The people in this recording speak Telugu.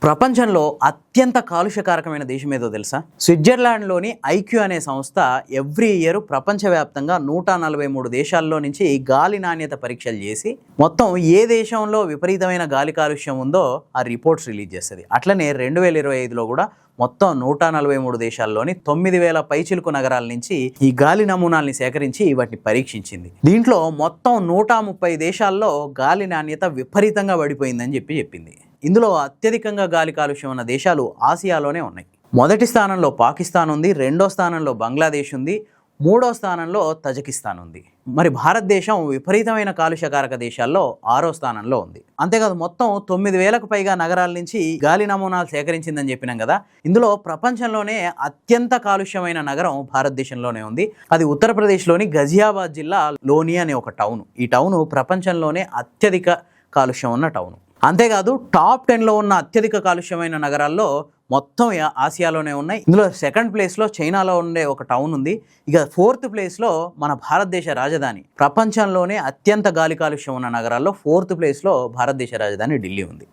ప్రపంచంలో అత్యంత కాలుష్యకారకమైన దేశం ఏదో తెలుసా? స్విట్జర్లాండ్లోని ఐక్యూ అనే సంస్థ ఎవ్రీ ఇయర్ ప్రపంచవ్యాప్తంగా 143 దేశాల్లో నుంచి గాలి నాణ్యత పరీక్షలు చేసి మొత్తం ఏ దేశంలో విపరీతమైన గాలి కాలుష్యం ఉందో ఆ రిపోర్ట్స్ రిలీజ్ చేస్తుంది. అట్లనే 2025లో కూడా మొత్తం 143 దేశాల్లోని 9,000 పైచిలుకు నగరాల నుంచి ఈ గాలి నమూనాల్ని సేకరించి వాటిని పరీక్షించింది. దీంట్లో మొత్తం 130 దేశాల్లో గాలి నాణ్యత విపరీతంగా పడిపోయిందని చెప్పింది. ఇందులో అత్యధికంగా గాలి కాలుష్యం ఉన్న దేశాలు ఆసియాలోనే ఉన్నాయి. మొదటి స్థానంలో పాకిస్తాన్ ఉంది, రెండో స్థానంలో బంగ్లాదేశ్ ఉంది, మూడో స్థానంలో తజకిస్తాన్ ఉంది. మరి భారతదేశం విపరీతమైన కాలుష్యకారక దేశాల్లో 6వ స్థానంలో ఉంది. అంతేకాదు మొత్తం 9,000కు పైగా నగరాల నుంచి గాలి నమూనాలు సేకరించిందని చెప్పినాం కదా. ఇందులో ప్రపంచంలోనే అత్యంత కాలుష్యమైన నగరం భారతదేశంలోనే ఉంది. అది ఉత్తరప్రదేశ్లోని గజియాబాద్ జిల్లా లోని అనే ఒక టౌన్. ఈ టౌన్ ప్రపంచంలోనే అత్యధిక కాలుష్యం ఉన్న టౌన్. అంతేకాదు టాప్ 10లో ఉన్న అత్యధిక కాలుష్యమైన నగరాల్లో మొత్తం ఆసియాలోనే ఉన్నాయి. ఇందులో సెకండ్ ప్లేస్లో చైనాలో ఉండే ఒక టౌన్ ఉంది. ఇక 4th ప్లేస్లో మన భారతదేశ రాజధాని. ప్రపంచంలోనే అత్యంత గాలి కాలుష్యం ఉన్న నగరాల్లో 4th ప్లేస్లో భారతదేశ రాజధాని ఢిల్లీ ఉంది.